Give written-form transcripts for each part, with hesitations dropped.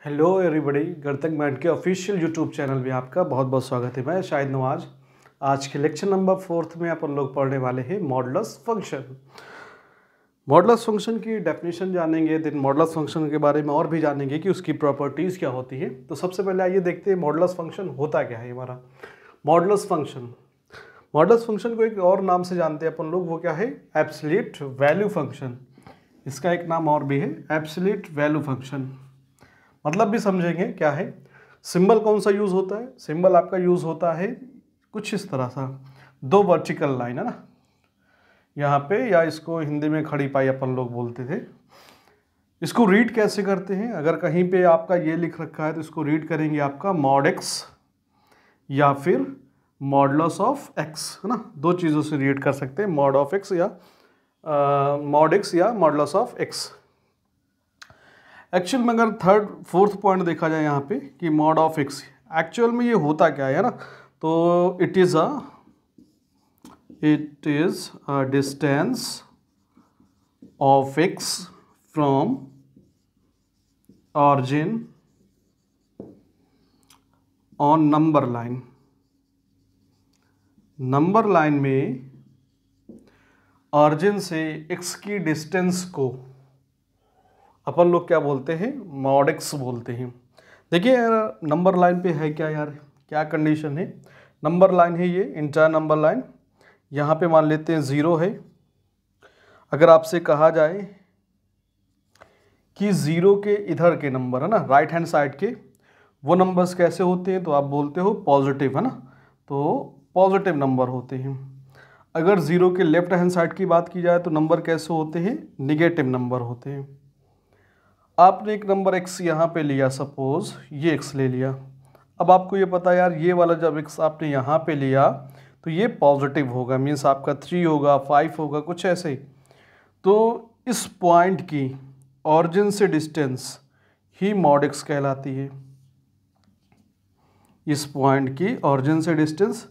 Hello everybody, गणतक math के official YouTube channel में आपका बहुत बहुत स्वागत है। मैं शाहिद नवाज। आज के लेक्चर नंबर 4 में अपन लोग पढ़ने वाले हैं मॉडुलस फंक्शन। मॉडुलस फंक्शन की डेफिनेशन जानेंगे, देन मॉडुलस फंक्शन के बारे में और भी जानेंगे कि उसकी प्रॉपर्टीज़ क्या होती है। तो सबसे पहले आइए देखते हैं मॉडुलस फंक्शन होता क्या है हमारा। मॉडुलस फंक्शन को एक और नाम से जानते हैं अपन लोग, वो क्या है? Absolute value function. इसका एक नाम और भी है, एब्सोल्यूट वैल्यू फंक्शन। मतलब भी समझेंगे क्या है। सिंबल कौन सा यूज़ होता है? सिंबल आपका यूज़ होता है कुछ इस तरह सा, दो वर्टिकल लाइन है ना यहाँ पे, या इसको हिंदी में खड़ी पाई अपन लोग बोलते थे। इसको रीड कैसे करते हैं? अगर कहीं पे आपका ये लिख रखा है तो इसको रीड करेंगे आपका मॉड एक्स या फिर मॉडुलस ऑफ एक्स, है ना। दो चीज़ों से रीड कर सकते हैं, मॉड ऑफ एक्स या मॉड एक्स या मॉडुलस ऑफ एक्स। एक्चुअल में अगर फोर्थ पॉइंट देखा जाए यहाँ पे कि मॉड ऑफ एक्स, एक्चुअल में ये होता क्या है ना, तो it is a distance of x from origin on number line. Number line में ऑरिजिन से एक्स की डिस्टेंस को अपन लोग क्या बोलते हैं? मॉड एक्स बोलते हैं। देखिए यार, नंबर लाइन पे है क्या यार, क्या कंडीशन है? नंबर लाइन है ये, इंटायर नंबर लाइन। यहाँ पे मान लेते हैं 0 है। अगर आपसे कहा जाए कि 0 के इधर के नंबर है ना, राइट हैंड साइड के, वो नंबर्स कैसे होते हैं? तो आप बोलते हो पॉजिटिव, है ना। तो पॉजिटिव नंबर होते हैं। अगर 0 के लेफ्ट हैंड साइड की बात की जाए तो नंबर कैसे होते हैं? निगेटिव नंबर होते हैं। आपने एक नंबर x यहाँ पे लिया, सपोज ये x ले लिया। अब आपको ये पता यार, ये वाला जब x आपने यहाँ पे लिया तो ये पॉजिटिव होगा, मीन्स आपका 3 होगा, 5 होगा, कुछ ऐसे ही। तो इस पॉइंट की ऑरिजिन से डिस्टेंस ही मॉड x कहलाती है। इस पॉइंट की ऑरिजिन से डिस्टेंस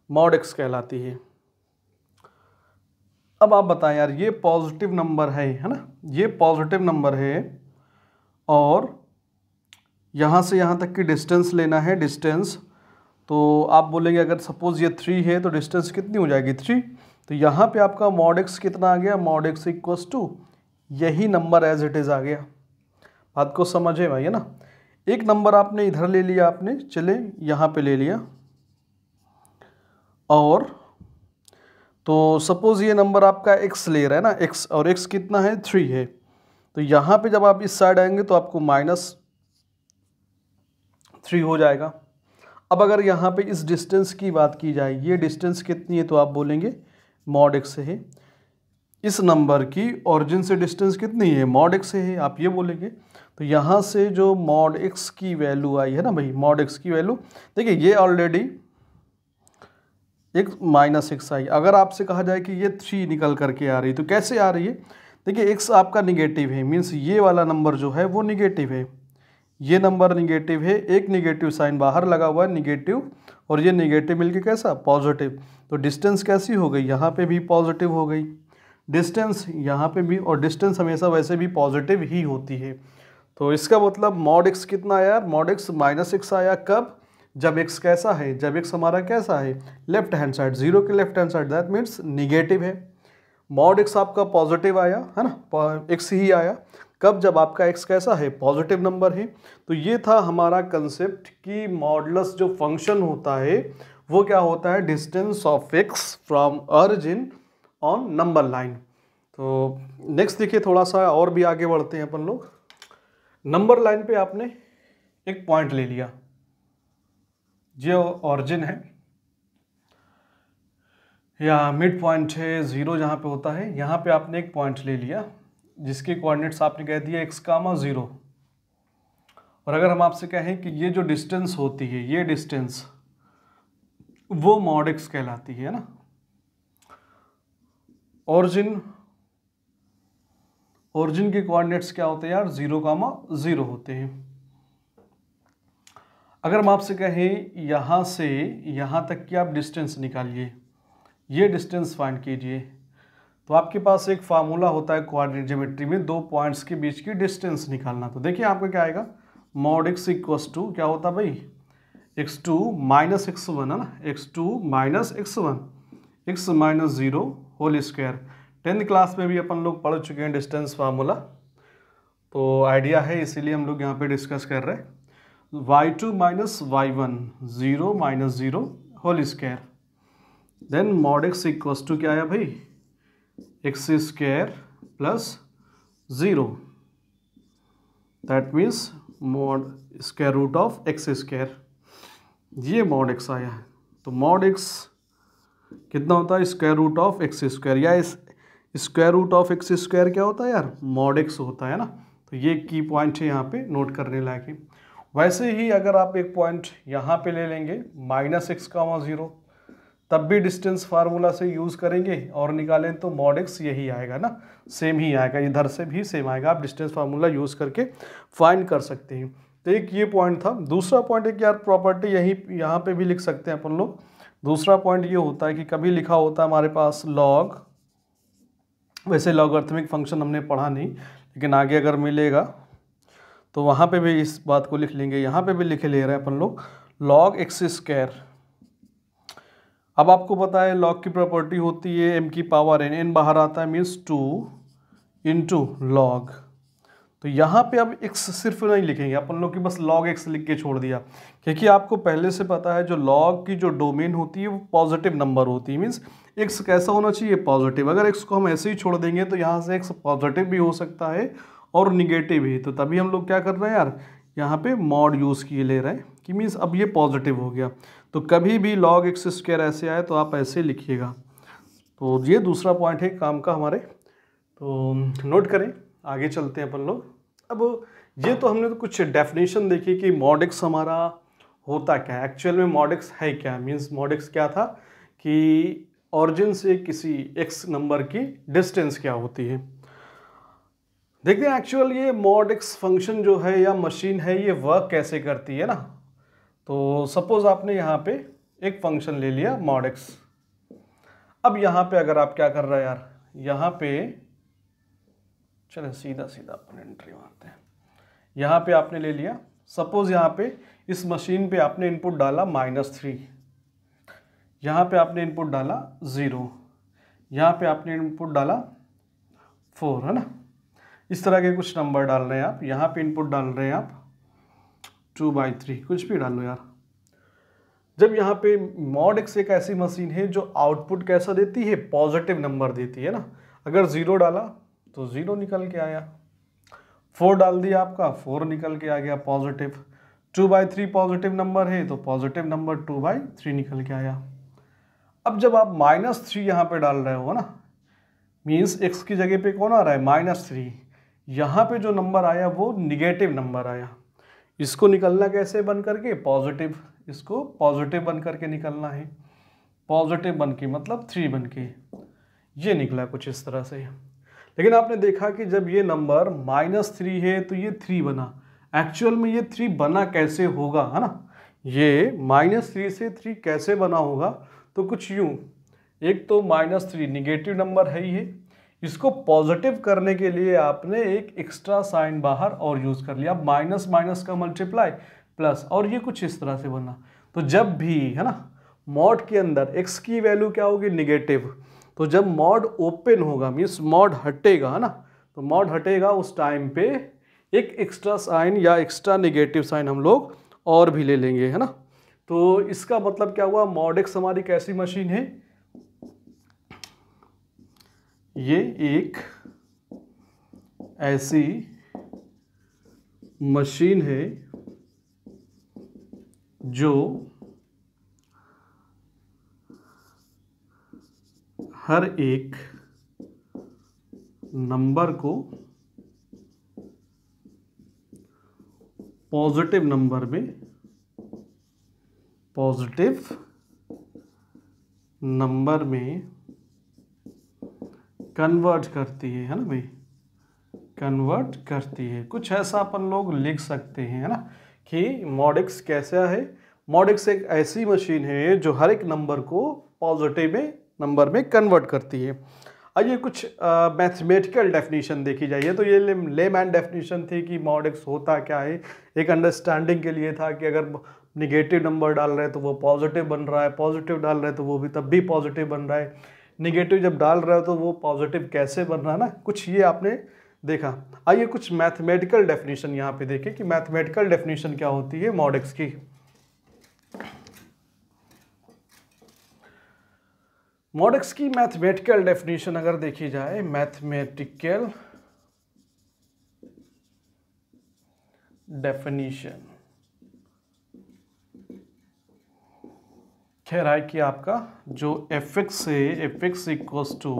मॉड x कहलाती है। अब आप बताएं यार, ये पॉजिटिव नंबर है ना, ये पॉजिटिव नंबर है और यहाँ से यहाँ तक की डिस्टेंस लेना है, डिस्टेंस। तो आप बोलेंगे अगर सपोज ये 3 है तो डिस्टेंस कितनी हो जाएगी? 3। तो यहाँ पे आपका मॉड एक्स कितना आ गया? मॉड एक्स इक्वल्स टू यही नंबर एज इट इज़ आ गया। बात को समझे भाई, है ना। एक नंबर आपने इधर ले लिया, आपने चले यहाँ पे ले लिया, और तो सपोज ये नंबर आपका एक्स ले रहा है ना, एक्स, और एक्स कितना है? 3 है। तो यहाँ पे जब आप इस साइड आएंगे तो आपको -3 हो जाएगा। अब अगर यहाँ पे इस डिस्टेंस की बात की जाए, ये डिस्टेंस कितनी है? तो आप बोलेंगे मॉड एक्स है। इस नंबर की ऑरिजिन से डिस्टेंस कितनी है? मॉड एक्स है, आप ये बोलेंगे। तो यहाँ से जो मॉड एक्स की वैल्यू आई है ना भाई, मॉड एक्स की वैल्यू, देखिए ये ऑलरेडी एक -x आई। अगर आपसे कहा जाए कि ये 3 निकल करके आ रही, तो कैसे आ रही है? देखिए x आपका निगेटिव है, मीन्स ये वाला नंबर जो है वो निगेटिव है, ये नंबर निगेटिव है, एक निगेटिव साइन बाहर लगा हुआ है, निगेटिव, और ये निगेटिव मिलके कैसा? पॉजिटिव। तो डिस्टेंस कैसी हो गई? यहाँ पे भी पॉजिटिव हो गई डिस्टेंस, यहाँ पे भी, और डिस्टेंस हमेशा वैसे भी पॉजिटिव ही होती है। तो इसका मतलब मॉड एक्स कितना आया? मॉड एक्स -x आया। कब? जब x कैसा है? जब x हमारा कैसा है? लेफ्ट हैंड साइड, 0 के left hand side, that means negative है। मॉड x आपका पॉजिटिव आया, है ना, x ही आया। कब? जब आपका x कैसा है? पॉजिटिव नंबर है। तो ये था हमारा कंसेप्ट कि मॉडुलस जो फंक्शन होता है वो क्या होता है? Distance of x from origin on number line. तो नेक्स्ट देखिए, थोड़ा सा और भी आगे बढ़ते हैं अपन लोग। नंबर लाइन पे आपने एक पॉइंट ले लिया, जो ऑरिजिन है या मिड पॉइंट है, 0 जहाँ पे होता है, यहाँ पे आपने एक पॉइंट ले लिया जिसके कोऑर्डिनेट्स आपने कह दिया x, 0। और अगर हम आपसे कहें कि ये जो डिस्टेंस होती है, ये डिस्टेंस वो मॉड x कहलाती है ना। ऑरिजिन के कोऑर्डिनेट्स क्या होते हैं यार? 0, 0 होते हैं। अगर हम आपसे कहें यहाँ से यहाँ तक की आप डिस्टेंस निकालिए, ये डिस्टेंस फाइंड कीजिए, तो आपके पास एक फार्मूला होता है कोऑर्डिनेट ज्योमेट्री में, दो पॉइंट्स के बीच की डिस्टेंस निकालना। तो देखिए आपका क्या आएगा? मॉड x इक्वस टू क्या होता है भाई, x2 माइनस x1 है ना, x2 minus x1 x minus 0 whole square. 10th class में भी अपन लोग पढ़ चुके हैं डिस्टेंस फार्मूला, तो आइडिया है इसीलिए हम लोग यहाँ पे डिस्कस कर रहे हैं। y2 minus y1 0 minus 0 whole square, then mod x equals to क्या आया भाई, x square plus 0, that means mod square root of x square, ये मॉड x आया है। तो मॉड x कितना होता है, square root of x square, या इस square root of x square क्या होता है यार, मॉड x होता है ना। तो ये की पॉइंट है यहाँ पे नोट करने लायक। वैसे ही अगर आप एक पॉइंट यहाँ पे ले लेंगे माइनस एक्स कामा 0, तब भी डिस्टेंस फार्मूला से यूज़ करेंगे और निकालें तो मॉड x यही आएगा ना, सेम ही आएगा, इधर से भी सेम आएगा। आप डिस्टेंस फार्मूला यूज़ करके फाइंड कर सकते हैं। तो एक ये पॉइंट था। दूसरा पॉइंट है कि यार प्रॉपर्टी यहाँ पे भी लिख सकते हैं अपन लोग। दूसरा पॉइंट ये होता है कि कभी लिखा होता है हमारे पास लॉग, वैसे लॉगरिथमिक फंक्शन हमने पढ़ा नहीं, लेकिन आगे अगर मिलेगा तो वहाँ पे भी इस बात को लिख लेंगे। यहाँ पे भी लिखे ले रहे हैं अपन लोग लॉग एक्स स्क्वायर। अब आपको पता है लॉग की प्रॉपर्टी होती है m की पावर n, n बाहर आता है मीन्स 2 इंटू लॉग। तो यहाँ पे अब x सिर्फ नहीं लिखेंगे अपन लोग कि बस log x लिख के छोड़ दिया, क्योंकि आपको पहले से पता है जो log की जो डोमेन होती है वो पॉजिटिव नंबर होती है, मीन्स x कैसा होना चाहिए, पॉजिटिव। अगर x को हम ऐसे ही छोड़ देंगे तो यहाँ से x पॉजिटिव भी हो सकता है और निगेटिव भी। तो तभी हम लोग क्या कर रहे हैं यार, यहाँ पे मॉड यूज़ किए ले रहे हैं कि मीन्स अब ये पॉजिटिव हो गया। तो कभी भी log x स्क्वायर ऐसे आए तो आप ऐसे लिखिएगा। तो ये दूसरा पॉइंट है काम का हमारे, तो नोट करें। आगे चलते हैं अपन लोग। अब ये तो हमने तो कुछ डेफिनेशन देखी कि मॉड x हमारा होता क्या है, एक्चुअल में मॉड x है क्या, मीन्स मॉड x क्या था कि ऑरिजिन से किसी x नंबर की डिस्टेंस क्या होती है। देखते हैं एक्चुअल ये मॉड x फंक्शन जो है या मशीन है ये वर्क कैसे करती है ना। तो सपोज आपने यहाँ पे एक फंक्शन ले लिया मॉड x। अब यहाँ पे अगर आप क्या कर रहे हैं यार, यहाँ पे चले सीधा सीधा अपन एंट्री मारते हैं। यहाँ पे आपने ले लिया, सपोज यहाँ पे इस मशीन पे आपने इनपुट डाला -3, यहाँ पे आपने इनपुट डाला 0, यहाँ पे आपने इनपुट डाला 4, है ना। इस तरह के कुछ नंबर डाल रहे हैं आप, यहाँ पे इनपुट डाल रहे हैं आप 2/3, कुछ भी डालो यार। जब यहाँ पे मॉड x एक ऐसी मशीन है जो आउटपुट कैसा देती है, पॉजिटिव नंबर देती है ना। अगर 0 डाला तो 0 निकल के आया, 4 डाल दिया आपका 4 निकल के आ गया पॉजिटिव, 2/3 पॉजिटिव नंबर है तो पॉजिटिव नंबर 2/3 निकल के आया। अब जब आप -3 यहाँ पे डाल रहे हो ना, मीन्स x की जगह पे कौन आ रहा है -3, यहाँ पे जो नंबर आया वो निगेटिव नंबर आया। इसको निकलना कैसे बन करके, पॉजिटिव, इसको पॉजिटिव बन करके निकलना है, पॉजिटिव बन के मतलब 3 बन के, ये निकला कुछ इस तरह से। लेकिन आपने देखा कि जब ये नंबर -3 है तो ये 3 बना, एक्चुअल में ये 3 बना कैसे होगा, है ना। ये -3 से 3 कैसे बना होगा, तो कुछ यूँ, एक तो -3 निगेटिव नंबर है ही है, इसको पॉजिटिव करने के लिए आपने एक एक्स्ट्रा साइन बाहर और यूज़ कर लिया, माइनस माइनस का मल्टीप्लाई प्लस, और ये कुछ इस तरह से बना। तो जब भी, है ना, मॉड के अंदर x की वैल्यू क्या होगी, निगेटिव, तो जब मॉड ओपन होगा मीन्स मॉड हटेगा, है ना, तो मॉड हटेगा उस टाइम पे एक एक्स्ट्रा साइन या एक्स्ट्रा नेगेटिव साइन हम लोग और भी ले लेंगे, है ना। तो इसका मतलब क्या हुआ, मॉड x हमारी कैसी मशीन है, ये एक ऐसी मशीन है जो हर एक नंबर को पॉजिटिव नंबर में, पॉजिटिव नंबर में कन्वर्ट करती है ना भाई, कन्वर्ट करती है। कुछ ऐसा अपन लोग लिख सकते हैं, है ना, कि मॉड x कैसा है, मॉड x एक ऐसी मशीन है जो हर एक नंबर को पॉजिटिव में नंबर में कन्वर्ट करती है। आइए कुछ मैथमेटिकल डेफिनेशन देखी जाइए। तो ये लेमैन डेफिनेशन थी कि मॉड एक्स होता क्या है, एक अंडरस्टैंडिंग के लिए था कि अगर निगेटिव नंबर डाल रहे हैं तो वो पॉजिटिव बन रहा है, पॉजिटिव डाल रहे हैं तो वो भी तब भी पॉजिटिव बन रहा है, निगेटिव जब डाल रहे हो तो वो पॉजिटिव कैसे बन रहा है ना, कुछ ये आपने देखा। आइए कुछ मैथमेटिकल डेफिनेशन यहाँ पे देखें कि मैथमेटिकल डेफिनेशन क्या होती है मॉड एक्स की। मॉड एक्स की मैथमेटिकल डेफिनेशन अगर देखी जाए, मैथमेटिकल डेफिनेशन कह रहा है कि आपका जो एफ एक्स है, f x equals to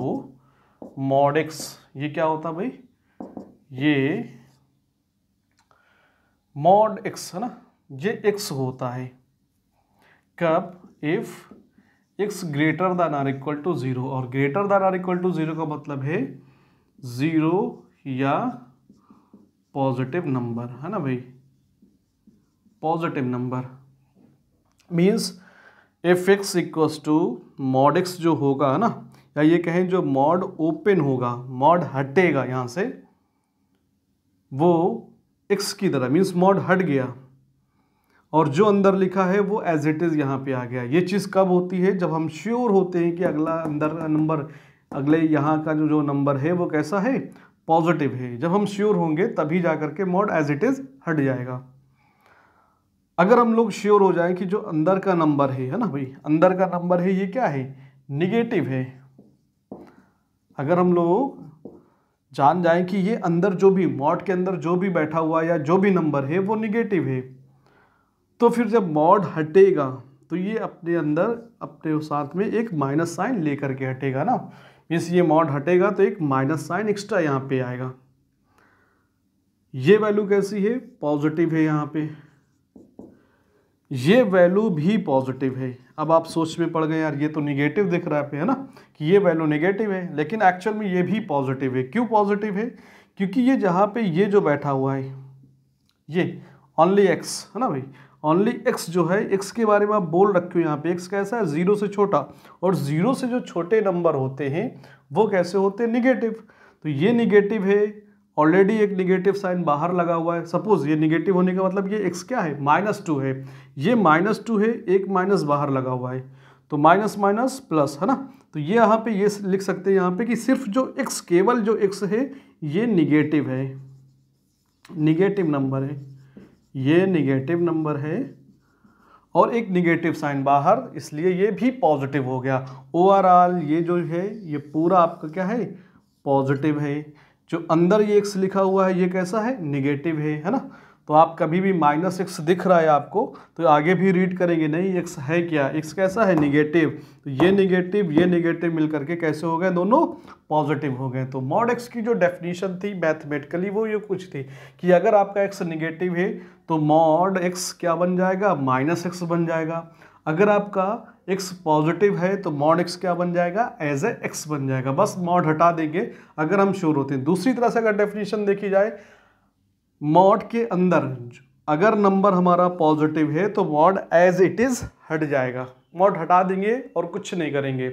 mod x, ये क्या होता है भाई, ये मॉड एक्स है ना, ये एक्स होता है कब, if x greater than or equal to 0, और greater than or equal to 0 का मतलब है 0 या पॉजिटिव नंबर, है ना भाई, positive number means f x equals to mod x जो होगा है ना, या ये कहें जो मॉड ओपन होगा, मॉड हटेगा यहाँ से, वो एक्स की तरह मीन्स मॉड हट गया और जो अंदर लिखा है वो एज इट इज़ यहाँ पे आ गया। ये चीज़ कब होती है, जब हम श्योर होते हैं कि अगला अंदर नंबर, अगले यहाँ का जो नंबर है वो कैसा है, पॉजिटिव है। जब हम श्योर होंगे तभी जा करके मॉड एज इट इज़ हट जाएगा। अगर हम लोग श्योर हो जाएं कि जो अंदर का नंबर है ना भाई, अंदर का नंबर है ये क्या है, निगेटिव है, अगर हम लोग जान जाएं कि ये अंदर जो भी मॉड के अंदर जो भी बैठा हुआ या जो भी नंबर है वो निगेटिव है, तो फिर जब मॉड हटेगा तो ये अपने अंदर अपने साथ में एक माइनस साइन लेकर के हटेगा ना, मीन्स ये मॉड हटेगा तो एक माइनस साइन एक्स्ट्रा यहाँ पे आएगा। ये वैल्यू कैसी है, पॉजिटिव है, यहाँ पे ये वैल्यू भी पॉजिटिव है। अब आप सोच में पड़ गए यार ये तो निगेटिव दिख रहा है पे, है ना, कि ये वैल्यू नेगेटिव है, लेकिन एक्चुअल में ये भी पॉजिटिव है। क्यों पॉजिटिव है, क्योंकि ये जहाँ पे ये जो बैठा हुआ है ये ओनली एक्स है ना भाई, ओनली एक्स जो है, एक्स के बारे में आप बोल रखे हो यहाँ पे, एक्स कैसा है, 0 से छोटा, और 0 से जो छोटे नंबर होते हैं वो कैसे होते हैं, निगेटिव। तो ये निगेटिव है, ऑलरेडी एक निगेटिव साइन बाहर लगा हुआ है। सपोज ये निगेटिव होने का मतलब ये एक्स क्या है, -2 है, ये -2 है, एक माइनस बाहर लगा हुआ है, तो माइनस माइनस प्लस, है ना। तो ये यहाँ पे ये लिख सकते हैं यहाँ पे कि सिर्फ जो एक्स, केवल जो एक्स है ये निगेटिव है, निगेटिव नंबर है, ये निगेटिव नंबर है, और एक निगेटिव साइन बाहर, इसलिए ये भी पॉजिटिव हो गया। ओवरऑल ये जो है ये पूरा आपका क्या है, पॉजिटिव है। जो अंदर ये एक्स लिखा हुआ है ये कैसा है, निगेटिव है ना। तो आप कभी भी -x दिख रहा है आपको तो आगे भी रीड करेंगे, नहीं एक्स है क्या, एक्स कैसा है, निगेटिव। तो ये निगेटिव मिल करके कैसे हो गए, दोनों पॉजिटिव हो गए। तो मॉड एक्स की जो डेफिनेशन थी मैथमेटिकली वो ये कुछ थी कि अगर आपका एक्स निगेटिव है तो मॉड एक्स क्या बन जाएगा, -x बन जाएगा। अगर आपका x पॉजिटिव है तो मॉड x क्या बन जाएगा, एज ए x बन जाएगा। बस मॉड हटा देंगे अगर हम श्योर होते हैं। दूसरी तरह से अगर डेफिनेशन देखी जाए, मॉड के अंदर अगर नंबर हमारा पॉजिटिव है तो मॉड एज इट इज हट जाएगा, मॉड हटा देंगे और कुछ नहीं करेंगे।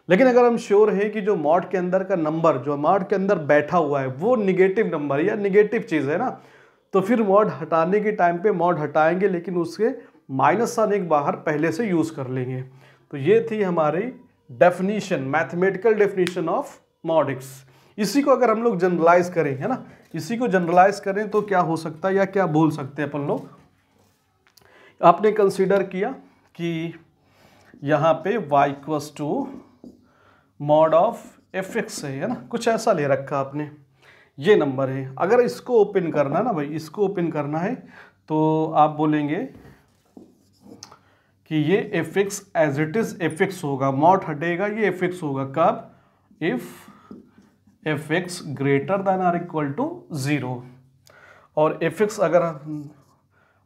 लेकिन अगर हम श्योर है कि जो मॉड के अंदर का नंबर, जो मॉड के अंदर बैठा हुआ है वो निगेटिव नंबर या निगेटिव चीज़ है ना, तो फिर मॉड हटाने के टाइम पे मॉड हटाएंगे, लेकिन उसके माइनस साइन एक बाहर पहले से यूज़ कर लेंगे। तो ये थी हमारी definition, mathematical definition of mod x. इसी को अगर हम लोग जनरलाइज करें, है ना, इसी को जनरलाइज करें तो क्या हो सकता है या क्या बोल सकते हैं अपन लोग। आपने कंसीडर किया कि यहाँ पे y equals to mod of f x है ना, कुछ ऐसा ले रखा आपने, ये नंबर है। अगर इसको ओपन करना ना भाई, इसको ओपन करना है तो आप बोलेंगे कि ये f x as it is f x होगा, मॉड हटेगा, ये एफ एक्स होगा कब, if f x greater than or equal to 0। और एफ एक्स अगर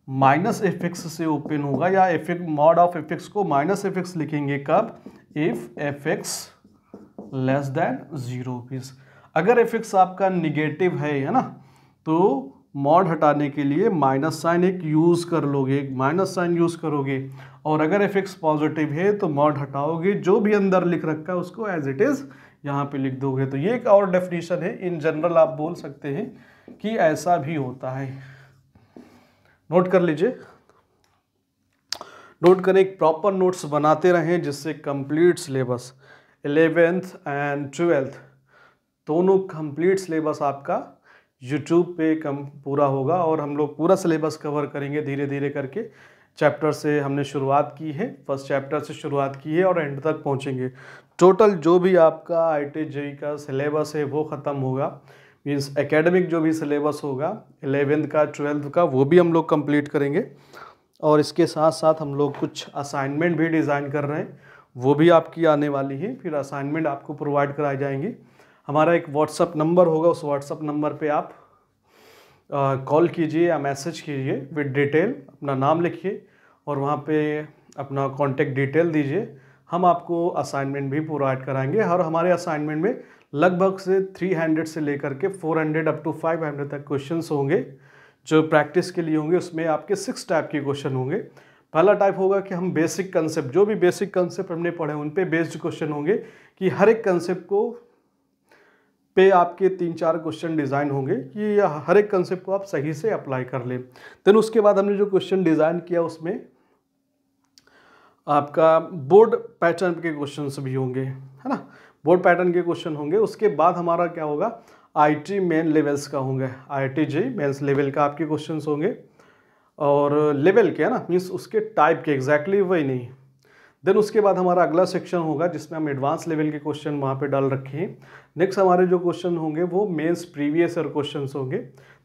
माइनस एफ एक्स से ओपन होगा, या f x mod of f x को माइनस एफ एक्स लिखेंगे कब, if f x less than 0 piece. अगर एफ एक्स आपका निगेटिव है ना, तो मॉड हटाने के लिए माइनस साइन एक यूज़ कर लोगे, एक माइनस साइन यूज़ करोगे। और अगर एफ एक्स पॉजिटिव है तो मॉड हटाओगे, जो भी अंदर लिख रखा है उसको एज इट इज़ यहाँ पे लिख दोगे। तो ये एक और डेफिनेशन है, इन जनरल आप बोल सकते हैं कि ऐसा भी होता है। नोट कर लीजिए, नोट करें, एक प्रॉपर नोट्स बनाते रहें जिससे complete syllabus 11th and 12th दोनों कंप्लीट सिलेबस आपका यूट्यूब पे पूरा होगा। और हम लोग पूरा सिलेबस कवर करेंगे धीरे धीरे करके। चैप्टर से हमने शुरुआत की है, फर्स्ट चैप्टर से शुरुआत की है और एंड तक पहुंचेंगे। टोटल जो भी आपका IIT JEE का सिलेबस है वो ख़त्म होगा, मीन्स एकेडमिक जो भी सिलेबस होगा 11th का 12th का वो भी हम लोग कंप्लीट करेंगे। और इसके साथ साथ हम लोग कुछ असाइनमेंट भी डिज़ाइन कर रहे हैं, वो भी आपकी आने वाली है। फिर असाइनमेंट आपको प्रोवाइड कराए जाएंगे। हमारा एक व्हाट्सअप नंबर होगा, उस व्हाट्सअप नंबर पे आप कॉल कीजिए या मैसेज कीजिए विद डिटेल, अपना नाम लिखिए और वहाँ पे अपना कॉन्टेक्ट डिटेल दीजिए। हम आपको असाइनमेंट भी प्रोवाइड कराएंगे। और हमारे असाइनमेंट में लगभग से 300 से लेकर के 400 अप टू 500 तक क्वेश्चंस होंगे जो प्रैक्टिस के लिए होंगे। उसमें आपके 6 टाइप के क्वेश्चन होंगे। पहला टाइप होगा कि हम बेसिक कंसेप्ट, जो भी बेसिक कंसेप्ट हमने पढ़े उन पे बेस्ड क्वेश्चन होंगे कि हर एक कंसेप्ट को पे आपके 3-4 क्वेश्चन डिज़ाइन होंगे कि हर एक कंसेप्ट को आप सही से अप्लाई कर लें। देन उसके बाद हमने जो क्वेश्चन डिज़ाइन किया उसमें आपका बोर्ड पैटर्न के क्वेश्चंस भी होंगे, है ना, बोर्ड पैटर्न के क्वेश्चन होंगे। उसके बाद हमारा क्या होगा, IIT मेन लेवल्स का होंगे, IIT JEE मेंस लेवल का आपके क्वेश्चंस होंगे। और लेवल के, है ना, मीन्स उसके टाइप के एग्जैक्टली वही नहीं। देन उसके बाद हमारा अगला सेक्शन होगा जिसमें हम एडवांस लेवल के क्वेश्चन वहाँ पे डाल रखे हैं। नेक्स्ट हमारे जो क्वेश्चन होंगे वो मेंस प्रीवियस ईयर क्वेश्चन होंगे।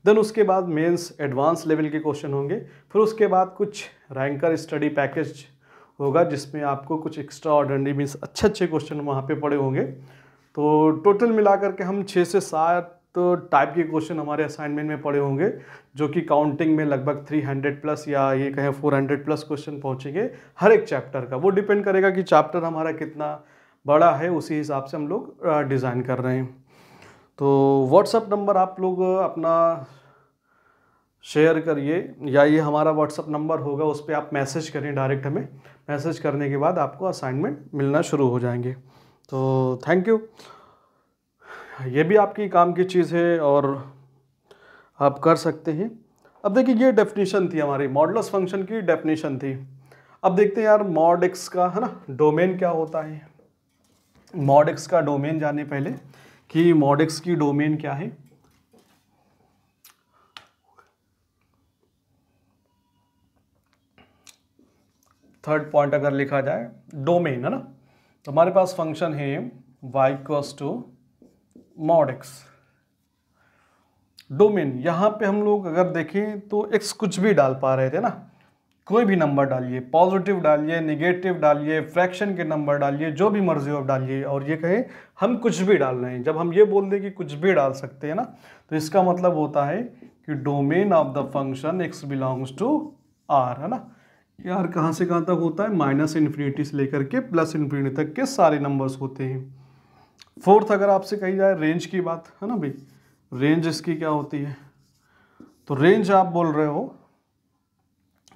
देन उसके बाद मेंस एडवांस लेवल के क्वेश्चन होंगे। फिर उसके बाद कुछ रैंकर स्टडी पैकेज होगा जिसमें आपको कुछ एक्स्ट्रा ऑर्डिनरी मीन्स अच्छे क्वेश्चन वहाँ पे पड़े होंगे। तो टोटल मिलाकर के हम 6 से 7 टाइप के क्वेश्चन हमारे असाइनमेंट में पड़े होंगे, जो कि काउंटिंग में लगभग 300 प्लस या ये कहें 400 प्लस क्वेश्चन पहुँचेंगे हर एक चैप्टर का। वो डिपेंड करेगा कि चैप्टर हमारा कितना बड़ा है, उसी हिसाब से हम लोग डिज़ाइन कर रहे हैं। तो व्हाट्सअप नंबर आप लोग अपना शेयर करिए, या ये हमारा व्हाट्सअप नंबर होगा, उस पर आप मैसेज करें डायरेक्ट हमें। मैसेज करने के बाद आपको असाइनमेंट मिलना शुरू हो जाएंगे। तो थैंक यू। ये भी आपकी काम की चीज़ है और आप कर सकते हैं। अब देखिए, ये डेफिनेशन थी हमारी मॉडुलस फंक्शन की डेफिनेशन थी। अब देखते हैं यार मॉड एक्स का, है ना, डोमेन क्या होता है। मॉड एक्स का डोमेन जाने पहले कि मॉड एक्स की डोमेन क्या है। थर्ड पॉइंट अगर लिखा जाए डोमेन, है ना, तो हमारे पास फंक्शन है y equals to mod x. Domain यहाँ पे हम लोग अगर देखें तो x कुछ भी डाल पा रहे थे ना, कोई भी नंबर डालिए, पॉजिटिव डालिए, निगेटिव डालिए, फ्रैक्शन के नंबर डालिए, जो भी मर्जी हो डालिए। और ये कहें हम कुछ भी डाल रहे हैं, जब हम ये बोल दें कि कुछ भी डाल सकते हैं ना, तो इसका मतलब होता है कि domain of the function x belongs to R, है ना। यार कहाँ से कहाँ तक होता है, -∞ से लेकर के +∞ तक के सारे नंबर्स होते हैं। फोर्थ अगर आपसे कही जाए रेंज की बात, है ना भाई, रेंज इसकी क्या होती है, तो रेंज आप बोल रहे हो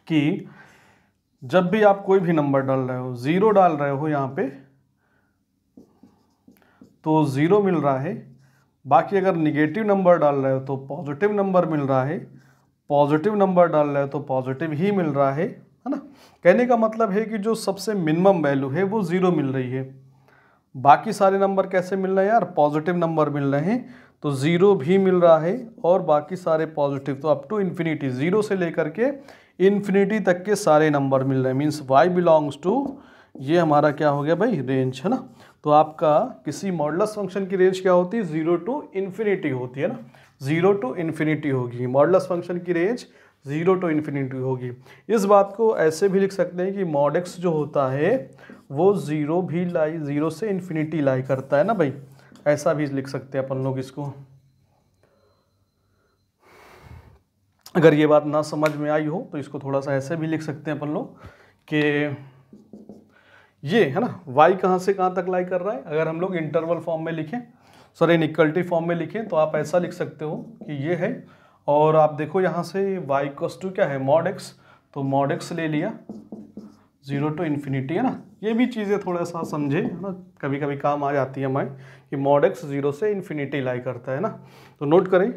कि जब भी आप कोई भी नंबर डाल रहे हो, 0 डाल रहे हो यहाँ पे तो 0 मिल रहा है, बाकी अगर निगेटिव नंबर डाल रहे हो तो पॉजिटिव नंबर मिल रहा है, पॉजिटिव नंबर डाल रहे हो तो पॉजिटिव ही मिल रहा है ना। कहने का मतलब है कि जो सबसे मिनिमम वैल्यू है वो 0 मिल रही है। बाकी सारे नंबर कैसे मिल रहे हैं यार, पॉजिटिव नंबर मिल रहे हैं, तो 0 भी मिल रहा है और बाकी सारे पॉजिटिव, तो अप टू इन्फिनिटी, 0 से लेकर के इन्फिनिटी तक के सारे नंबर मिल रहे हैं। मीन्स y बिलोंग्स टू, ये हमारा क्या हो गया भाई, रेंज, है ना। तो आपका किसी मॉडुलस फंक्शन की रेंज क्या होती है, 0 टू इन्फिनिटी होती है ना, 0 टू इन्फिनिटी होगी मॉडुलस फंक्शन की रेंज, 0 टू इन्फिनिटी होगी। इस बात को ऐसे भी लिख सकते हैं कि मॉड एक्स जो होता है वो 0 से इन्फिनिटी लाई करता है ना भाई, ऐसा भी लिख सकते हैं अपन लोग इसको। अगर ये बात ना समझ में आई हो तो इसको थोड़ा सा ऐसे भी लिख सकते हैं अपन लोग कि ये, है ना, y कहाँ से कहाँ तक लाई कर रहा है। अगर हम लोग इंटरवल फॉर्म में लिखें, सॉरी इनइक्वलिटी फॉर्म में लिखें, तो आप ऐसा लिख सकते हो कि ये है, और आप देखो यहाँ से y इक्वल्स टू क्या है, मॉड एक्स, तो मॉड एक्स ले लिया, 0 to इन्फिनिटी, है ना। ये भी चीज़ें थोड़ा सा समझे, है ना, कभी कभी काम आ जाती है हमें कि मॉड एक्स 0 से इन्फिनिटी लाई करता है ना। तो नोट करें।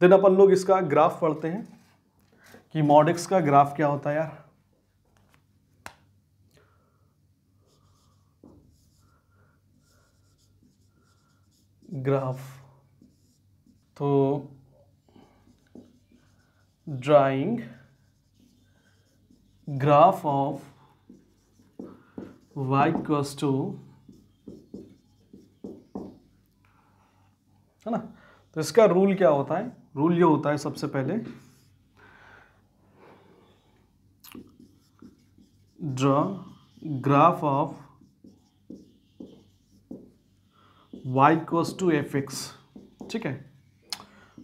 देन अपन लोग इसका ग्राफ पढ़ते हैं कि मॉड एक्स का ग्राफ क्या होता है यार। ग्राफ तो drawing graph of y equals to, है ना। तो इसका रूल क्या होता है? रूल ये होता है सबसे पहले, draw graph of y equals to f x, ठीक है।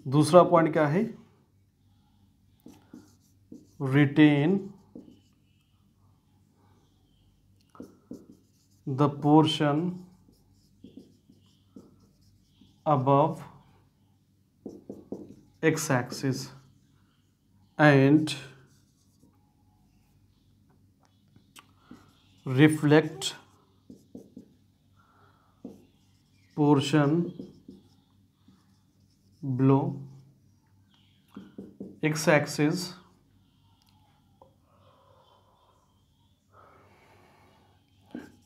दूसरा पॉइंट क्या है? Retain the portion above x axis and reflect portion below x axis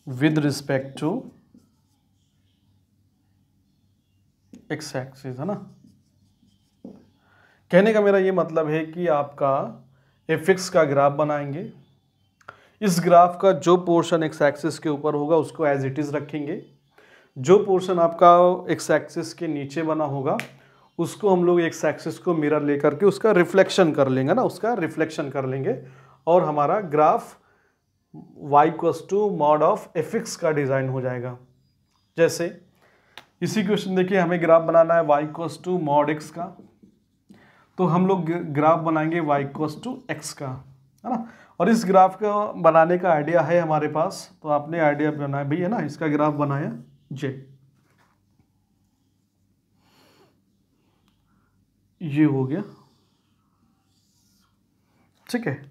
with respect to x axis, है ना। कहने का मेरा ये मतलब है कि आपका fx का ग्राफ बनाएंगे। इस ग्राफ का जो पोर्शन एक्स एक्सिस के ऊपर होगा उसको एज इट इज रखेंगे। जो पोर्शन आपका एक्स एक्सिस के नीचे बना होगा उसको हम लोग एक्स एक्सिस को मिरर लेकर के उसका रिफ्लेक्शन कर लेंगे ना, उसका रिफ्लेक्शन कर लेंगे और हमारा graph y equals to mod of fx का डिजाइन हो जाएगा। जैसे इसी क्वेश्चन देखिए, हमें ग्राफ बनाना है y equals to mod x का, तो हम लोग ग्राफ बनाएंगे y इक्वल्स टू x का, है ना। और इस ग्राफ का बनाने का आइडिया है हमारे पास, तो आपने आइडिया बनाया भी है ना, इसका ग्राफ बनाया जे, ये हो गया, ठीक है।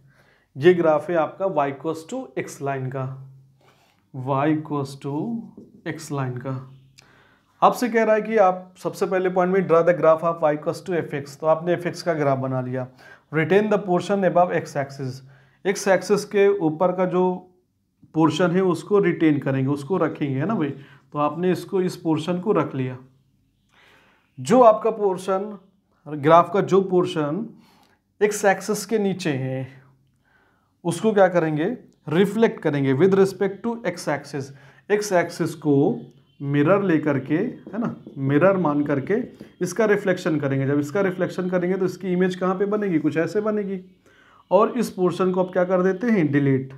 ये ग्राफ है आपका y equals to x line का, y equals to x line का। आपसे कह रहा है कि आप सबसे पहले पॉइंट में draw the graph of y equals to f x, तो आपने एफ एक्स का ग्राफ बना लिया। Retain the portion above x axis, x axis के ऊपर का जो पोर्शन है उसको रिटेन करेंगे, उसको रखेंगे, है ना भाई। तो आपने इसको, इस पोर्शन को रख लिया। जो आपका पोर्शन, ग्राफ का जो पोर्शन एक्स एक्सिस के नीचे है उसको क्या करेंगे? रिफ्लेक्ट करेंगे with respect to x axis. X axis को मिरर लेकर के, है ना, मिरर मान करके इसका रिफ्लेक्शन करेंगे। जब इसका रिफ्लेक्शन करेंगे तो इसकी इमेज कहाँ पे बनेगी? कुछ ऐसे बनेगी। और इस पोर्शन को अब क्या कर देते हैं? डिलीट।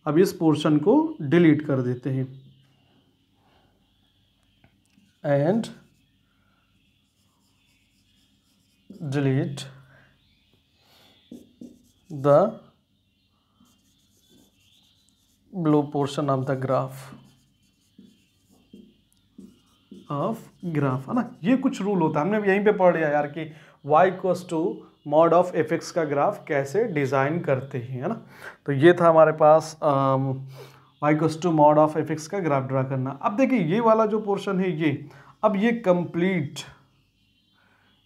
अब इस पोर्शन को डिलीट कर देते हैं and delete the below portion of the graph of graph, है ना। ये कुछ रूल होता है, हमने यहीं पे पढ़ लिया यार कि y equals to mod of f x का ग्राफ कैसे डिज़ाइन करते हैं, है ना। तो ये था हमारे पास y equals to mod of f x का ग्राफ ड्रा करना। अब देखिए ये वाला जो पोर्शन है ये, अब ये कंप्लीट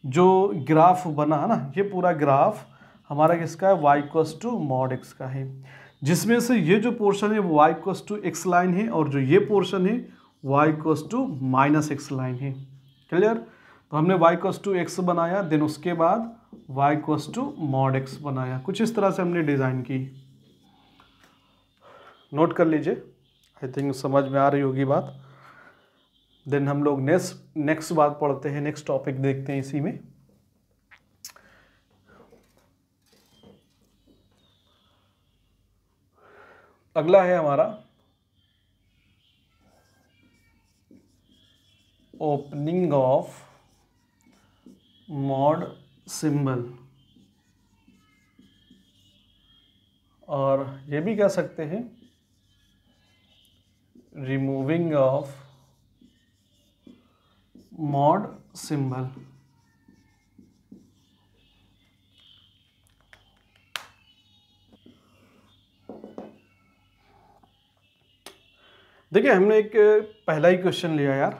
जो ग्राफ बना है ना, ये पूरा ग्राफ हमारा किसका है? y equals to mod x का है, जिसमें से ये जो पोर्शन है वो y equals to x line है और जो ये पोर्शन है y equals to minus x line है। क्लियर? तो हमने y इक्वल्स टू एक्स बनाया, देन उसके बाद y equals to mod x बनाया। कुछ इस तरह से हमने डिज़ाइन की। नोट कर लीजिए, आई थिंक समझ में आ रही होगी बात। देन हम लोग नेक्स्ट बात पढ़ते हैं, नेक्स्ट टॉपिक देखते हैं इसी में। अगला है हमारा ओपनिंग ऑफ मॉड सिंबल, और ये भी कह सकते हैं रिमूविंग ऑफ मॉड सिंबल। देखिए हमने एक पहला ही क्वेश्चन लिया यार,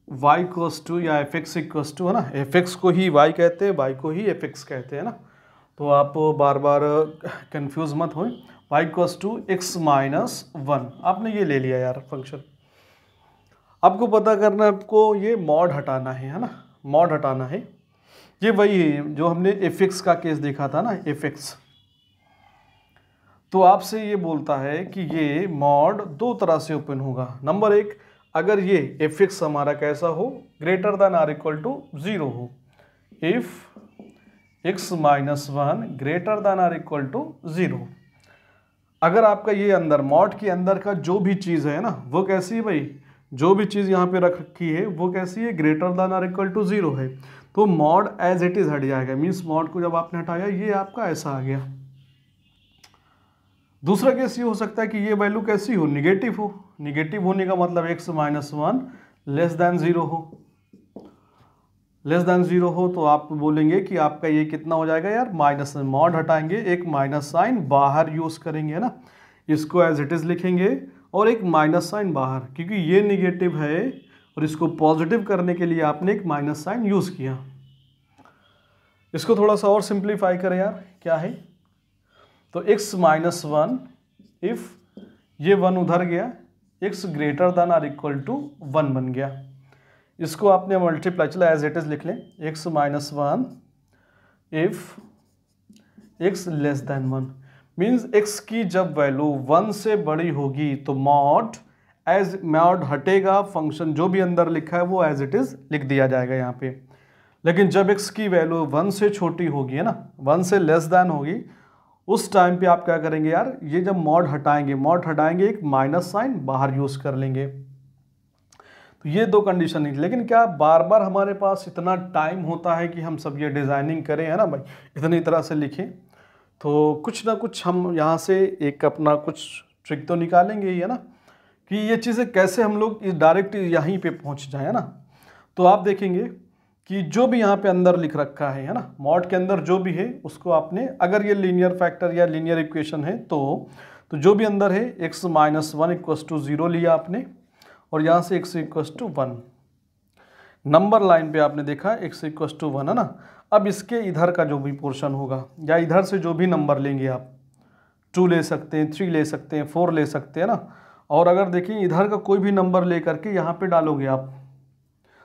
y इक्वस टू या एफ एक्स इक्वस टू, है ना, एफ एक्स को ही y कहते हैं, y को ही एफ एक्स कहते हैं ना, तो आप बार बार कंफ्यूज मत हो। y equals to x minus one आपने ये ले लिया यार फंक्शन। आपको पता करना है, आपको ये मॉड हटाना है ना, मॉड हटाना है। ये वही है जो हमने एफ एक्स का केस देखा था ना, एफ एक्स। तो आपसे ये बोलता है कि ये मॉड दो तरह से ओपन होगा। नंबर एक, अगर ये एफ एक्स हमारा कैसा हो, greater than or equal to zero हो, if X minus one greater than or equal to zero. अगर आपका ये अंदर मॉड के अंदर का जो भी चीज़ है ना, वो कैसी है भाई, जो भी चीज़ यहाँ पे रख रखी है वो कैसी है, greater than or equal to zero है, तो मॉड एज इट इज हट जाएगा। मीन्स मॉड को जब आपने हटाया ये आपका ऐसा आ गया। दूसरा केस ये हो सकता है कि ये वैल्यू कैसी हो, निगेटिव हो। निगेटिव होने का मतलब x minus one less than zero हो। लेस देन जीरो हो तो आप बोलेंगे कि आपका ये कितना हो जाएगा यार, माइनस। मॉड हटाएंगे, एक माइनस साइन बाहर यूज करेंगे ना, इसको एज इट इज लिखेंगे और एक माइनस साइन बाहर, क्योंकि ये निगेटिव है और इसको पॉजिटिव करने के लिए आपने एक माइनस साइन यूज किया। इसको थोड़ा सा और सिंप्लीफाई करें यार, क्या है, तो x माइनस वन, इफ ये वन उधर गया, x greater than or equal to one बन गया। इसको आपने मल्टीप्लाई, चलो एज इट इज लिख लें, x minus one if x less than one. Means x की जब वैल्यू वन से बड़ी होगी तो मॉड हटेगा, फंक्शन जो भी अंदर लिखा है वो एज इट इज लिख दिया जाएगा यहाँ पे। लेकिन जब x की वैल्यू वन से छोटी होगी, है ना, वन से लेस देन होगी, उस टाइम पे आप क्या करेंगे यार, ये जब मॉड हटाएंगे एक माइनस साइन बाहर यूज कर लेंगे। तो ये दो कंडीशन नहीं, लेकिन क्या बार बार हमारे पास इतना टाइम होता है कि हम सब ये डिजाइनिंग करें, है ना भाई, इतनी तरह से लिखें, तो कुछ ना कुछ हम यहाँ से एक अपना कुछ ट्रिक तो निकालेंगे ही, है ना, कि ये चीज़ें कैसे हम लोग डायरेक्ट यहीं पे पहुँच जाए, है ना। तो आप देखेंगे कि जो भी यहाँ पे अंदर लिख रखा है ना, मॉड के अंदर जो भी है उसको आपने, अगर ये लीनियर फैक्टर या लीनियर इक्वेशन है तो जो भी अंदर है x minus one equals to zero लिया आपने, और यहाँ से x equals to one, number line पे आपने देखा x इक्वस टू वन, है ना। अब इसके इधर का जो भी पोर्शन होगा या इधर से जो भी नंबर लेंगे आप, 2 ले सकते हैं, 3 ले सकते हैं, 4 ले सकते हैं ना। और अगर देखिए इधर का कोई भी नंबर ले करके यहाँ पे डालोगे आप,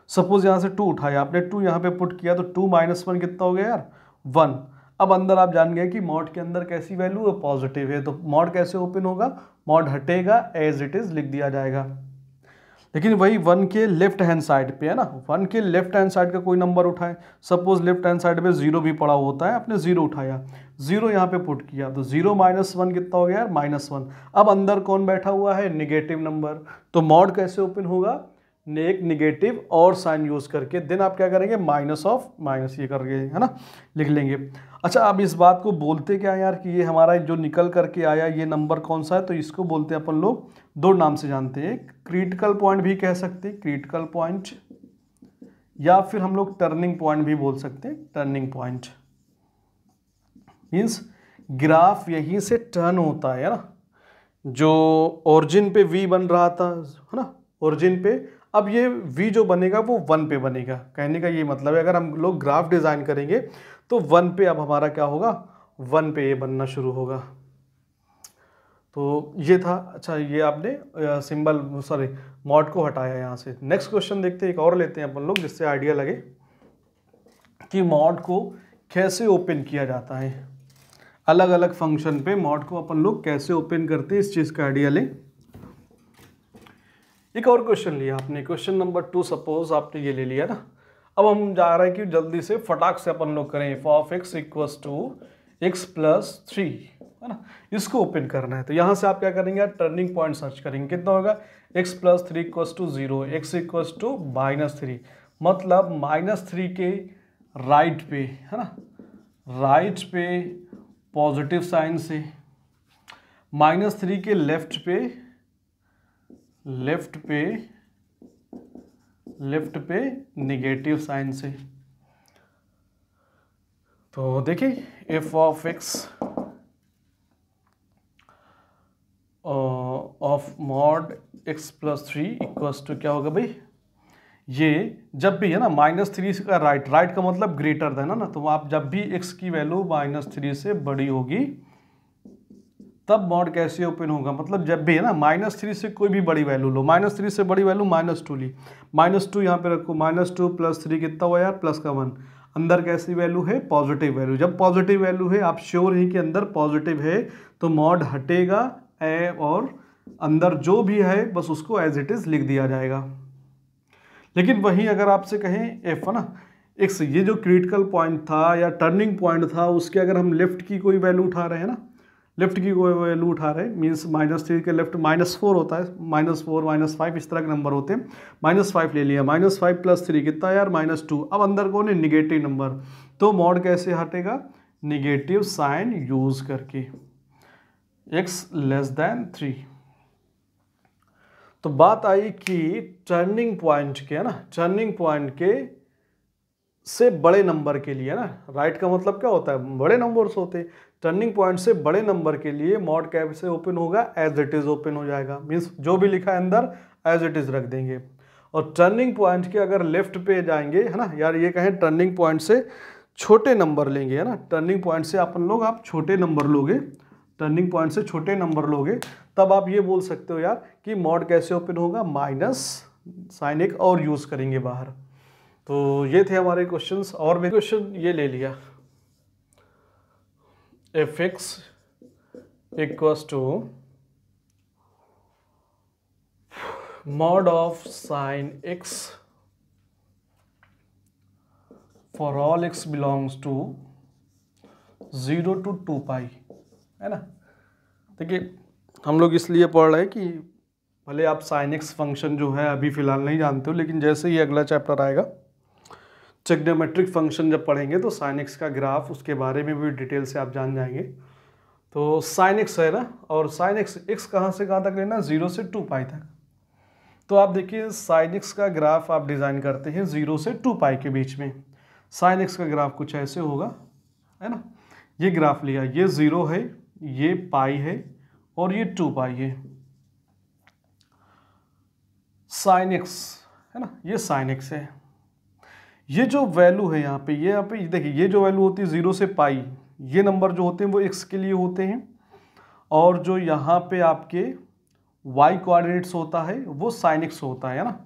सपोज यहाँ से 2 उठाया आपने, 2 यहाँ पे पुट किया तो 2 माइनस वन कितना हो गया यार, 1। अब अंदर आप जान गए कि मॉड के अंदर कैसी वैल्यू है, पॉजिटिव है, तो मॉड कैसे ओपन होगा, मॉड हटेगा, एज इट इज लिख दिया जाएगा। लेकिन वही 1 के लेफ्ट हैंड साइड पे, है ना, 1 के लेफ्ट हैंड साइड का कोई नंबर उठाए, सपोज लेफ्ट हैंड साइड पे 0 भी पड़ा होता है, आपने 0 उठाया, 0 यहाँ पे पुट किया तो 0 माइनस वन कितना हो गया यार, माइनस वन। अब अंदर कौन बैठा हुआ है, निगेटिव नंबर, तो मॉड कैसे ओपन होगा, एक निगेटिव और साइन यूज करके, देन आप क्या करेंगे, माइनस ऑफ माइनस ये करके, है ना, लिख लेंगे। अच्छा, अब इस बात को बोलते क्या यार, कि ये हमारा जो निकल करके आया ये नंबर कौन सा है, तो इसको बोलते हैं अपन लोग, दो नाम से जानते हैं, क्रिटिकल पॉइंट भी कह सकते हैं, क्रिटिकल पॉइंट, या फिर हम लोग टर्निंग पॉइंट भी बोल सकते हैं, टर्निंग पॉइंट। मीन्स ग्राफ यहीं से टर्न होता है ना, जो ओरिजिन पे v बन रहा था, है ना, ओरिजिन पे, अब ये v जो बनेगा वो 1 पे बनेगा। कहने का ये मतलब है, अगर हम लोग ग्राफ डिज़ाइन करेंगे तो 1 पे अब हमारा क्या होगा, 1 पे ये बनना शुरू होगा। तो ये था। अच्छा, ये आपने सिंबल मॉड को हटाया यहाँ से। नेक्स्ट क्वेश्चन देखते हैं, एक और लेते हैं अपन लोग, जिससे आइडिया लगे कि मॉड को कैसे ओपन किया जाता है। अलग अलग फंक्शन पे मॉड को अपन लोग कैसे ओपन करते हैं, इस चीज़ का आइडिया लें। एक और क्वेश्चन लिया आपने, क्वेश्चन नंबर 2, सपोज आपने ये ले लिया ना। अब हम जा रहे हैं कि जल्दी से फटाक से अपन लोग करें, f of x equals to x plus 3, है ना, इसको ओपन करना है। तो यहाँ से आप क्या करेंगे, टर्निंग पॉइंट सर्च करेंगे, कितना होगा, x plus 3 equals to 0, x equals to minus 3, मतलब माइनस 3 के राइट पे, है ना, राइट पे पॉजिटिव साइन से, माइनस 3 के लेफ्ट पे नेगेटिव साइन से। तो देखिए of mod x plus 3 equals to क्या होगा भाई, ये जब भी है ना -3 का राइट का मतलब ग्रेटर देन है ना, तो आप जब भी x की वैल्यू -3 से बड़ी होगी तब मॉड कैसे ओपन होगा, मतलब जब भी है ना -3 से कोई भी बड़ी वैल्यू लो, -3 से बड़ी वैल्यू -2 ली, -2 यहाँ पे रखो, -2 प्लस 3 कितना हुआ यार, प्लस का 1, अंदर कैसी वैल्यू है, पॉजिटिव वैल्यू। जब पॉजिटिव वैल्यू है, आप श्योर हैं कि अंदर पॉजिटिव है, तो मॉड हटेगा और अंदर जो भी है बस उसको एज इट इज लिख दिया जाएगा। लेकिन वहीं अगर आपसे कहें एफ है ना एक्स, ये जो क्रिटिकल पॉइंट था या टर्निंग पॉइंट था, उसके अगर हम लेफ्ट की कोई वैल्यू उठा रहे हैं ना, लेफ्ट की कोई वैल्यू उठा रहे हैं, मीन्स -3 के लेफ्ट -4 होता है, -4 -5 इस तरह के नंबर होते हैं, -5 ले लिया, -5 प्लस 3 कितना यार -2, अब अंदर कौन है, निगेटिव नंबर, तो मॉड कैसे हटेगा, निगेटिव साइन यूज करके, x लेस देन 3। तो बात आई कि टर्निंग पॉइंट के है ना, टर्निंग पॉइंट के से बड़े नंबर के लिए है ना, राइट का मतलब क्या होता है, बड़े नंबर्स होते हैं, टर्निंग पॉइंट से बड़े नंबर के लिए मॉड कैसे ओपन होगा, एज इट इज ओपन हो जाएगा, मीन्स जो भी लिखा है अंदर एज इट इज रख देंगे। और टर्निंग पॉइंट के अगर लेफ्ट पे जाएंगे है ना, यार ये कहें टर्निंग पॉइंट से छोटे नंबर लेंगे है ना, टर्निंग पॉइंट से अपन लोग आप छोटे नंबर लोगे, टर्निंग पॉइंट से छोटे नंबर लोगे, तब आप ये बोल सकते हो यार कि मॉड कैसे ओपन होगा, माइनस साइन एक और यूज करेंगे बाहर। तो ये थे हमारे क्वेश्चंस, और भी क्वेश्चन ये ले लिया, f x equals to mod of sine x for all x belongs to 0 to 2 pi, है ना। देखिए हम लोग इसलिए पढ़ रहे हैं कि भले आप साइन एक्स फंक्शन जो है अभी फ़िलहाल नहीं जानते हो, लेकिन जैसे ही अगला चैप्टर आएगा ट्रिग्नोमेट्रिक फंक्शन जब पढ़ेंगे तो साइन एक्स का ग्राफ, उसके बारे में भी डिटेल से आप जान जाएंगे। तो साइन एक्स है ना, और साइन एक्स कहाँ से कहाँ तक लेना, 0 से 2 पाई तक। तो आप देखिए साइन एक्स का ग्राफ आप डिज़ाइन करते हैं 0 से 2 पाई के बीच में, साइन एक्स का ग्राफ कुछ ऐसे होगा, है ना। ये ग्राफ लिया, ये 0 है, ये पाई है और ये 2 पाई है, साइन एक्स है ना, ये साइन एक्स है। ये जो वैल्यू है यहाँ पे देखिए, ये जो वैल्यू होती है 0 से पाई, ये नंबर जो होते हैं वो x के लिए होते हैं, और जो यहाँ पे आपके y कोऑर्डिनेट्स होता है वो साइन एक्स होता है ना।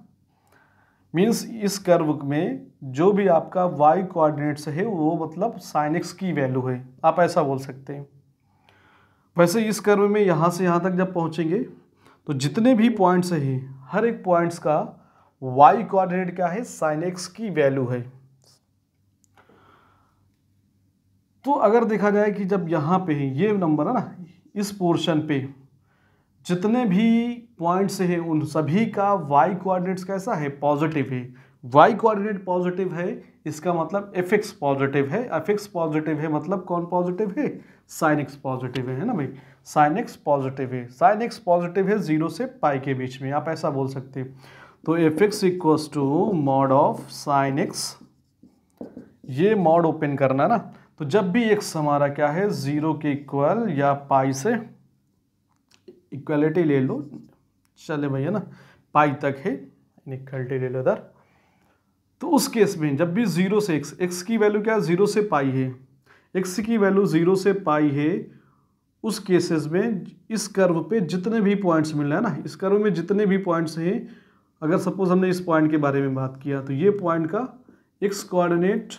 मीन्स इस कर्व में जो भी आपका y कोऑर्डिनेट्स है वो मतलब साइन एक्स की वैल्यू है, आप ऐसा बोल सकते हैं। वैसे इस कर्व में यहाँ से यहाँ तक जब पहुँचेंगे तो जितने भी पॉइंट्स हैं, हर एक पॉइंट्स का y कोऑर्डिनेट क्या है, साइन एक्स की वैल्यू है। तो अगर देखा जाए कि जब यहाँ पे ये नंबर है ना, इस पोर्शन पे जितने भी पॉइंट्स हैं उन सभी का y कोऑर्डिनेट्स कैसा है, पॉजिटिव है। y कोऑर्डिनेट पॉजिटिव है, इसका मतलब एफ एक्स पॉजिटिव है, एफ एक्स पॉजिटिव है मतलब कौन पॉजिटिव है, साइन एक्स पॉजिटिव है ना भाई, साइन एक्स पॉजिटिव है, साइन एक्स पॉजिटिव है 0 से पाई के बीच में, आप ऐसा बोल सकते हैं। तो f x equals to mod of sine x, ये मॉड ओपन करना ना, तो जब भी एक्स हमारा क्या है 0 के इक्वल या पाई से, इक्वलिटी ले लो चले भैया ना, पाई तक है, इक्वलिटी ले लो इधर। तो उस केस में जब भी 0 से x की वैल्यू क्या है 0 से पाई है, x की वैल्यू 0 से पाई है, उस केसेस में इस कर्व पे जितने भी पॉइंट्स मिल रहे हैं ना, इस कर्व में जितने भी पॉइंट्स हैं, अगर सपोज हमने इस पॉइंट के बारे में बात किया तो ये पॉइंट का x कोऑर्डिनेट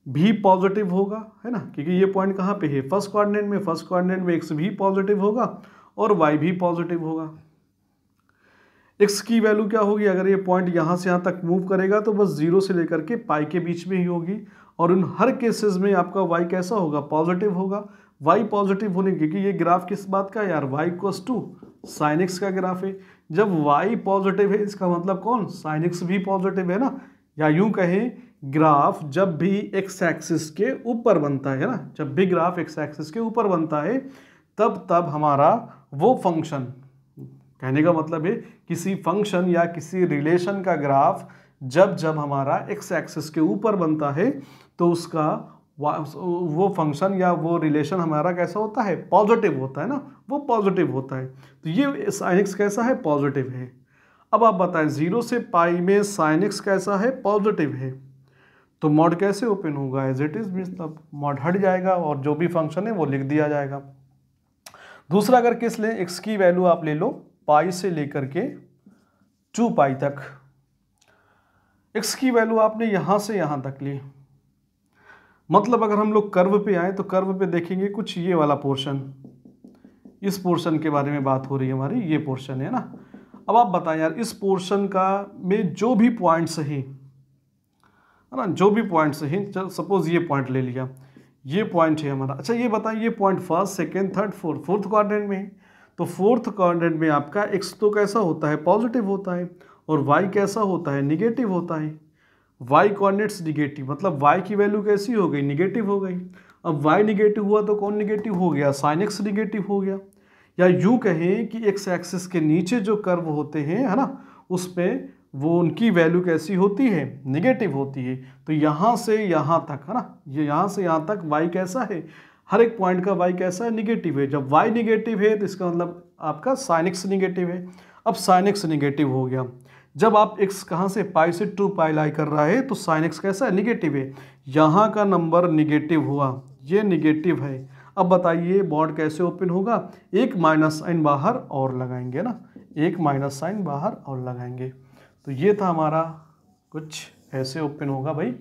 भी पॉजिटिव होगा, है ना, क्योंकि ये पॉइंट कहाँ पे है, फर्स्ट कोऑर्डिनेट में x भी पॉजिटिव होगा और y भी पॉजिटिव होगा। x की वैल्यू क्या होगी, अगर ये पॉइंट यहाँ से यहाँ तक मूव करेगा तो बस 0 से लेकर के पाई के बीच में ही होगी, और उन हर केसेस में आपका y कैसा होगा, पॉजिटिव होगा। y पॉजिटिव होने क्योंकि ये ग्राफ किस बात का है यार, y equals to sine x का ग्राफ है। जब y पॉजिटिव है इसका मतलब कौन, साइन एक्स भी पॉजिटिव है ना, या यूं कहें ग्राफ जब भी एक्स एक्सिस के ऊपर बनता है ना, जब भी ग्राफ एक्स एक्सिस के ऊपर बनता है तब हमारा वो फंक्शन, कहने का मतलब है किसी फंक्शन या किसी रिलेशन का ग्राफ जब हमारा एक्स एक्सिस के ऊपर बनता है तो उसका वो फंक्शन या वो रिलेशन हमारा कैसा होता है, पॉजिटिव होता है ना, वो पॉजिटिव होता है। तो ये साइन एक्स कैसा है, पॉजिटिव है। अब आप बताएं 0 से पाई में साइन एक्स कैसा है, पॉजिटिव है, तो मॉड कैसे ओपन होगा, एज इट इज, मतलब मॉड हट जाएगा और जो भी फंक्शन है वो लिख दिया जाएगा। दूसरा अगर केस लें, एक्स की वैल्यू आप ले लो पाई से लेकर के 2 पाई तक, एक्स की वैल्यू आपने यहां से यहां तक ली, मतलब अगर हम लोग कर्व पे आए तो कर्व पे देखेंगे कुछ ये वाला पोर्शन, इस पोर्शन के बारे में बात हो रही है हमारी, ये पोर्शन है ना। अब आप बताएं यार इस पोर्शन का में जो भी पॉइंट्स हैं, है ना, जो भी पॉइंट्स हैं, सपोज ये पॉइंट ले लिया, ये पॉइंट है हमारा। अच्छा ये बताएं ये point first, second, third, fourth quadrant में है, तो फोर्थ क्वाड्रेंट में आपका एक्स तो कैसा होता है, पॉजिटिव होता है, और वाई कैसा होता है, निगेटिव होता है। वाई कोऑर्डिनेट्स निगेटिव, मतलब वाई की वैल्यू कैसी हो गई, निगेटिव हो गई। अब वाई निगेटिव हुआ तो कौन निगेटिव हो गया, साइन एक्स निगेटिव हो गया। या यूँ कहें कि एक्स एक्सिस के नीचे जो कर्व होते हैं, है ना, उस पर वो उनकी वैल्यू कैसी होती है, निगेटिव होती है। तो यहाँ से यहाँ तक, है ना, ये यहाँ से यहाँ तक वाई कैसा है, हर एक पॉइंट का वाई कैसा है, निगेटिव है। जब वाई निगेटिव है तो इसका मतलब आपका साइन एक्स निगेटिव है। अब साइन एक्स निगेटिव हो गया, जब आप x कहाँ से पाई से 2 पाई लाई कर रहा है तो साइन x कैसा है, निगेटिव है। यहाँ का नंबर निगेटिव हुआ, ये निगेटिव है। अब बताइए मॉड कैसे ओपन होगा, एक माइनस साइन बाहर और लगाएंगे ना, एक माइनस साइन बाहर और लगाएंगे। तो ये था हमारा, कुछ ऐसे ओपन होगा भाई